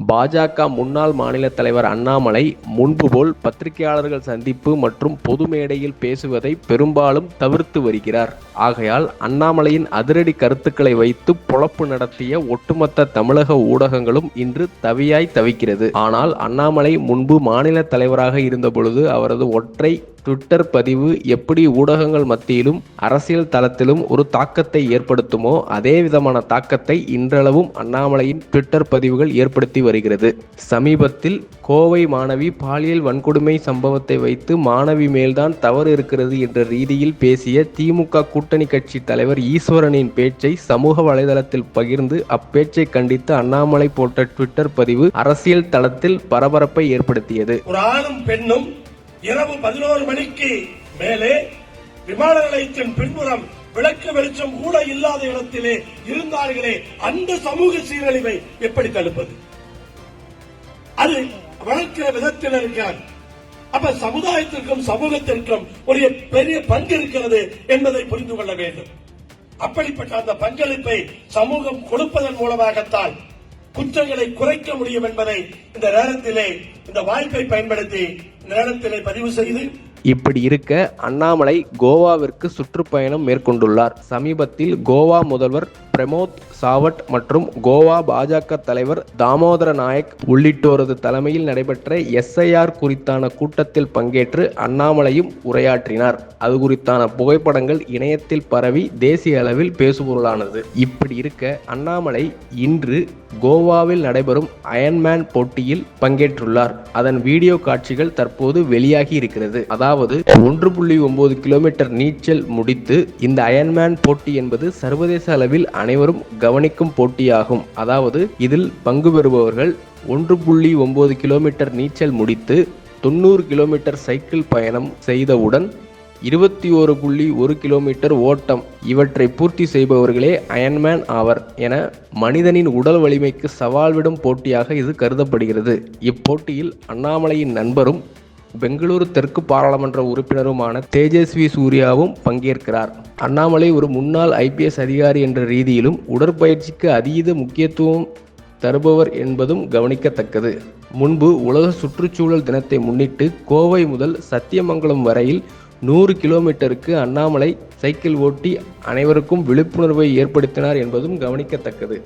பாஜக முன்னாள் மாநில தலைவர் அண்ணாமலை முன்பு போல் பத்திரிகையாளர்கள் சந்திப்பு மற்றும் பொது மேடையில் பேசுவதை பெரும்பாலும் தவிர்த்து வருகிறார். ஆகையால் அண்ணாமலையின் அதிரடி கருத்துக்களை வைத்து பொழப்பு நடத்திய ஒட்டுமொத்த தமிழக ஊடகங்களும் இன்று தவியாய் தவிக்கிறது. ஆனால் அண்ணாமலை முன்பு மாநில தலைவராக இருந்தபொழுது அவரது ஒற்றை ட்விட்டர் பதிவு எப்படி ஊடகங்கள் மத்தியிலும் அரசியல் தளத்திலும் ஒரு தாக்கத்தை ஏற்படுத்துமோ அதே விதமான தாக்கத்தை இன்றளவும் அண்ணாமலையின் ட்விட்டர் பதிவுகள் ஏற்படுத்தி வருகிறது. சமீபத்தில் கோவை மாணவி பாலியல் வன்கொடுமை சம்பவத்தை வைத்து மாணவி மேல்தான் தவறு இருக்கிறது என்ற ரீதியில் பேசிய திமுக கூட்டணி கட்சி தலைவர் ஈஸ்வரனின் பேச்சை சமூக வலைதளத்தில் பகிர்ந்து அப்பேச்சை கண்டித்து அண்ணாமலை போட்ட ட்விட்டர் பதிவு அரசியல் தளத்தில் பரபரப்பை ஏற்படுத்தியது. ஒரு ஆணும் பெண்ணும் இரவு 11 மணிக்கு மேலே விமான நிலையத்தின் பின்புறம் விளக்கு வெளிச்சம் கூட இல்லாத இடத்திலே இருந்தார்களே, அந்த சமூக சீரழிவை எப்படி தடுப்பது? அது வளர்க்கிற விதத்தில் இருக்கிறார். அப்ப சமுதாயத்திற்கும் சமூகத்திற்கும் ஒரு பெரிய பங்கு இருக்கிறது என்பதை புரிந்து கொள்ள வேண்டும். அப்படிப்பட்ட அந்த பங்களிப்பை சமூகம் கொடுப்பதன் மூலமாகத்தான் குற்றங்களை குறைக்க முடியும் என்பதை இந்த நேரத்திலே இந்த வாய்ப்பை பயன்படுத்தி இந்த நேரத்திலே பதிவு செய்து, இப்படி இருக்க அண்ணாமலை கோவாவிற்கு சுற்றுப்பயணம் மேற்கொண்டுள்ளார். சமீபத்தில் கோவா முதல்வர் பிரமோத் சாவட் மற்றும் கோவா பாஜக தலைவர் தாமோதர நாயக் உள்ளிட்டோரது தலைமையில் நடைபெற்ற SIR குறித்தான கூட்டத்தில் பங்கேற்று அண்ணாமலையும் உரையாற்றினார். அது குறித்தான புகைப்படங்கள் இணையத்தில் பரவி தேசிய அளவில் பேசுபொருளானது. இப்படி இருக்க அண்ணாமலை இன்று கோவாவில் நடைபெறும் அயன்மேன் போட்டியில் பங்கேற்றுள்ளார். அதன் வீடியோ காட்சிகள் தற்போது வெளியாகி இருக்கிறது. அதாவது 1.9 கிலோமீட்டர் நீச்சல் முடித்து இந்த அயன்மேன் போட்டி என்பது சர்வதேச அளவில் அனைவரும் கவனிக்கும் போட்டியாகும். அதாவது இதில் பங்கு பெறுபவர்கள் 1.9 கிலோமீட்டர் நீச்சல் முடித்து 90 கிலோமீட்டர் சைக்கிள் பயணம் செய்தவுடன் 21.1 கிலோமீட்டர் ஓட்டம் இவற்றை பூர்த்தி செய்பவர்களே அயன்மேன் ஆவர் என மனிதனின் உடல் வலிமைக்கு சவால் விடும் போட்டியாக இது கருதப்படுகிறது. இப்போட்டியில் அண்ணாமலையின் நண்பரும் பெங்களூரு தெற்கு பாராளுமன்ற உறுப்பினருமான தேஜஸ்வி சூர்யாவும் பங்கேற்கிறார். அண்ணாமலை ஒரு முன்னாள் IPS அதிகாரி என்ற ரீதியிலும் உடற்பயிற்சிக்கு அதீத முக்கியத்துவம் தருபவர் என்பதும் கவனிக்கத்தக்கது. முன்பு உலக சுற்றுச்சூழல் தினத்தை முன்னிட்டு கோவை முதல் சத்தியமங்கலம் வரையில் 100 கிலோமீட்டருக்கு அண்ணாமலை சைக்கிள் ஓட்டி அனைவருக்கும் விழிப்புணர்வை ஏற்படுத்தினார் என்பதும் கவனிக்கத்தக்கது.